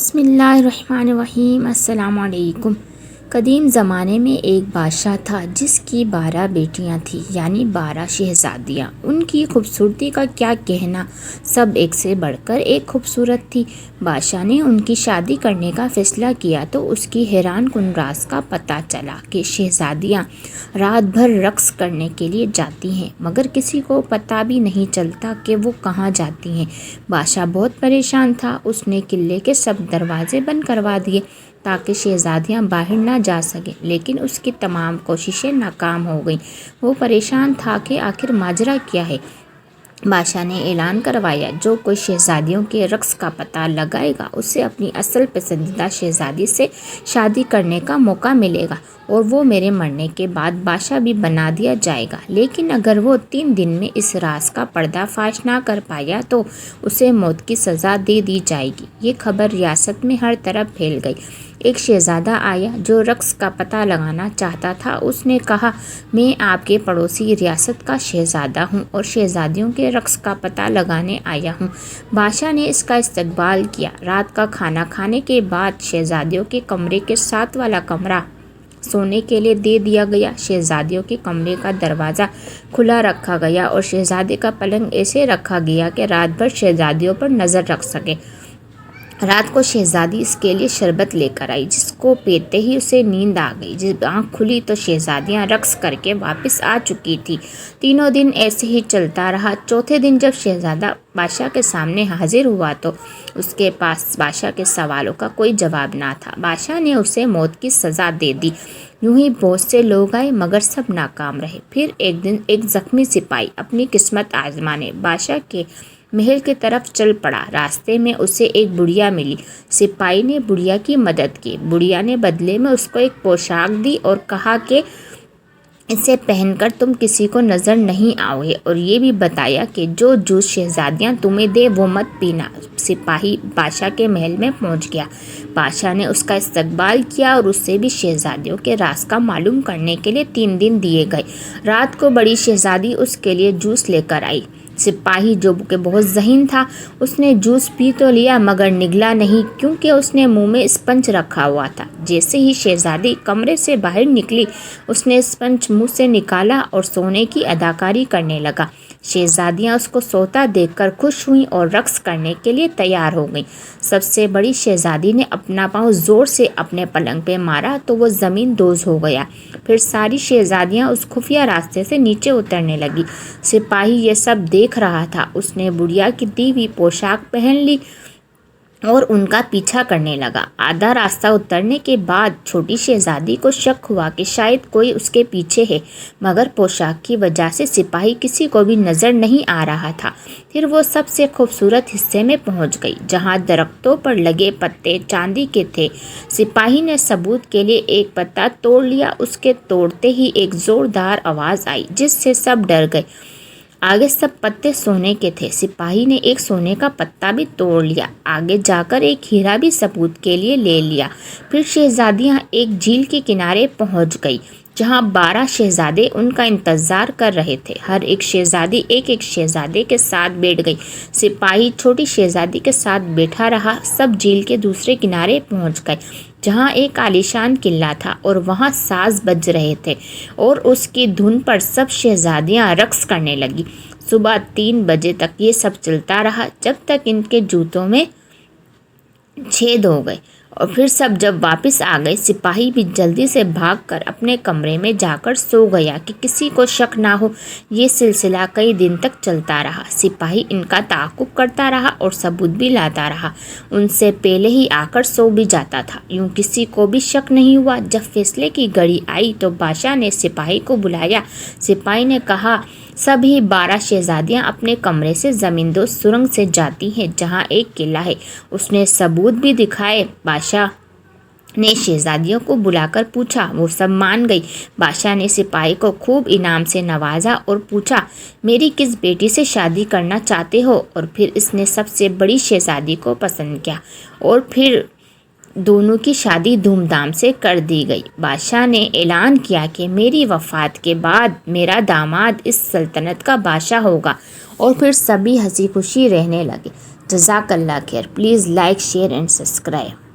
بسم اللہ الرحمن الرحیم۔ السلام علیکم۔ قدیم زمانے میں ایک بادشاہ تھا جس کی 12 بیٹیاں تھیں، یعنی 12 شہزادیاں۔ ان کی خوبصورتی کا کیا کہنا، سب ایک سے بڑھ کر ایک خوبصورت تھی۔ بادشاہ نے ان کی شادی کرنے کا فیصلہ کیا تو اس کی حیران کن راز کا پتہ چلا کہ شہزادیاں رات بھر رقص کرنے کے لیے جاتی ہیں، مگر کسی کو پتہ بھی نہیں چلتا کہ وہ کہاں جاتی ہیں۔ بادشاہ بہت پریشان تھا۔ اس نے قلعے کے سب دروازے بند کروا دیے تاکہ شہزادیاں باہر نہ جا سکیں، لیکن اس کی تمام کوششیں ناکام ہو گئیں۔ وہ پریشان تھا کہ آخر ماجرا کیا ہے۔ بادشاہ نے اعلان کروایا، جو کوئی شہزادیوں کے رقص کا پتہ لگائے گا اسے اپنی اصل پسندیدہ شہزادی سے شادی کرنے کا موقع ملے گا، اور وہ میرے مرنے کے بعد بادشاہ بھی بنا دیا جائے گا، لیکن اگر وہ 3 دن میں اس راز کا پردہ فاش نہ کر پایا تو اسے موت کی سزا دے دی جائے گی۔ یہ خبر ریاست میں ہر طرف پھیل گئی۔ ایک شہزادہ آیا جو رقص کا پتہ لگانا چاہتا تھا۔ اس نے کہا، میں آپ کے پڑوسی ریاست کا شہزادہ ہوں اور شہزادیوں کے رقص کا پتہ لگانے آیا ہوں۔ بادشاہ نے اس کا استقبال کیا۔ رات کا کھانا کھانے کے بعد شہزادیوں کے کمرے کے ساتھ والا کمرہ سونے کے لیے دے دیا گیا۔ شہزادیوں کے کمرے کا دروازہ کھلا رکھا گیا اور شہزادے کا پلنگ ایسے رکھا گیا کہ رات بھر شہزادیوں پر نظر رکھ سکے۔ رات کو شہزادی اس کے لیے شربت لے کر آئی، جس کو پیتے ہی اسے نیند آ گئی۔ جب آنکھ کھلی تو شہزادیاں رقص کر کے واپس آ چکی تھیں۔ تینوں دن ایسے ہی چلتا رہا۔ چوتھے دن جب شہزادہ بادشاہ کے سامنے حاضر ہوا تو اس کے پاس بادشاہ کے سوالوں کا کوئی جواب نہ تھا۔ بادشاہ نے اسے موت کی سزا دے دی۔ یوں ہی بہت سے لوگ آئے مگر سب ناکام رہے۔ پھر ایک دن ایک زخمی سپاہی اپنی قسمت آزمانے بادشاہ کے محل کی طرف چل پڑا۔ راستے میں اسے ایک بڑھیا ملی۔ سپاہی نے بڑھیا کی مدد کی۔ بڑھیا نے بدلے میں اس کو ایک پوشاک دی اور کہا کہ اسے پہن کر تم کسی کو نظر نہیں آؤ گے، اور یہ بھی بتایا کہ جو جوس شہزادیاں تمہیں دے وہ مت پینا۔ سپاہی بادشاہ کے محل میں پہنچ گیا۔ بادشاہ نے اس کا استقبال کیا اور اس سے بھی شہزادیوں کے راز کا معلوم کرنے کے لیے 3 دن دیے گئے۔ رات کو بڑی شہزادی اس کے لیے جوس لے کر آئی۔ سپاہی جو کہ بہت ذہین تھا، اس نے جوس پی تو لیا مگر نگلا نہیں، کیونکہ اس نے منہ میں اسپنج رکھا ہوا تھا۔ جیسے ہی شہزادی کمرے سے باہر نکلی، اس نے اسپنج منہ سے نکالا اور سونے کی اداکاری کرنے لگا۔ شہزادیاں اس کو سوتا دیکھ کر خوش ہوئیں اور رقص کرنے کے لیے تیار ہو گئیں۔ سب سے بڑی شہزادی نے اپنا پاؤں زور سے اپنے پلنگ پہ مارا تو وہ زمین دوز ہو گیا۔ پھر ساری شہزادیاں اس خفیہ راستے سے نیچے اترنے لگی۔ سپاہی یہ سب دیکھ رہا تھا۔ اس نے بڑھیا کی دی ہوئی پوشاک پہن لی اور ان کا پیچھا کرنے لگا۔ آدھا راستہ اترنے کے بعد چھوٹی شہزادی کو شک ہوا کہ شاید کوئی اس کے پیچھے ہے، مگر پوشاک کی وجہ سے سپاہی کسی کو بھی نظر نہیں آ رہا تھا۔ پھر وہ سب سے خوبصورت حصے میں پہنچ گئی، جہاں درختوں پر لگے پتے چاندی کے تھے۔ سپاہی نے ثبوت کے لیے ایک پتا توڑ لیا۔ اس کے توڑتے ہی ایک زوردار آواز آئی جس سے سب ڈر گئے۔ آگے سب پتے سونے کے تھے۔ سپاہی نے ایک سونے کا پتا بھی توڑ لیا۔ آگے جا کر ایک ہیرا بھی ثبوت کے لیے لے لیا۔ پھر شہزادیاں ایک جھیل کے کنارے پہنچ گئی، جہاں 12 شہزادے ان کا انتظار کر رہے تھے۔ ہر ایک شہزادی ایک شہزادے کے ساتھ بیٹھ گئی۔ سپاہی چھوٹی شہزادی کے ساتھ بیٹھا رہا۔ سب جھیل کے دوسرے کنارے پہنچ گئے، جہاں ایک عالیشان قلعہ تھا، اور وہاں ساز بج رہے تھے اور اس کی دھن پر سب شہزادیاں رقص کرنے لگی۔ صبح 3 بجے تک یہ سب چلتا رہا، جب تک ان کے جوتوں میں چھید ہو گئے، اور پھر سب جب واپس آ گئے، سپاہی بھی جلدی سے بھاگ کر اپنے کمرے میں جا کر سو گیا کہ کسی کو شک نہ ہو۔ یہ سلسلہ کئی دن تک چلتا رہا۔ سپاہی ان کا تعاقب کرتا رہا اور ثبوت بھی لاتا رہا۔ ان سے پہلے ہی آ کر سو بھی جاتا تھا۔ یوں کسی کو بھی شک نہیں ہوا۔ جب فیصلے کی گھڑی آئی تو بادشاہ نے سپاہی کو بلایا۔ سپاہی نے کہا، سبھی 12 شہزادیاں اپنے کمرے سے زمین دوز سرنگ سے جاتی ہیں، جہاں ایک قلعہ ہے۔ اس نے ثبوت بھی دکھائے۔ بادشاہ نے شہزادیوں کو بلا کر پوچھا، وہ سب مان گئی۔ بادشاہ نے سپاہی کو خوب انعام سے نوازا اور پوچھا، میری کس بیٹی سے شادی کرنا چاہتے ہو؟ اور پھر اس نے سب سے بڑی شہزادی کو پسند کیا، اور پھر دونوں کی شادی دھوم دھام سے کر دی گئی۔ بادشاہ نے اعلان کیا کہ میری وفات کے بعد میرا داماد اس سلطنت کا بادشاہ ہوگا، اور پھر سبھی ہنسی خوشی رہنے لگے۔ جزاک اللہ خیر. Please like share and subscribe.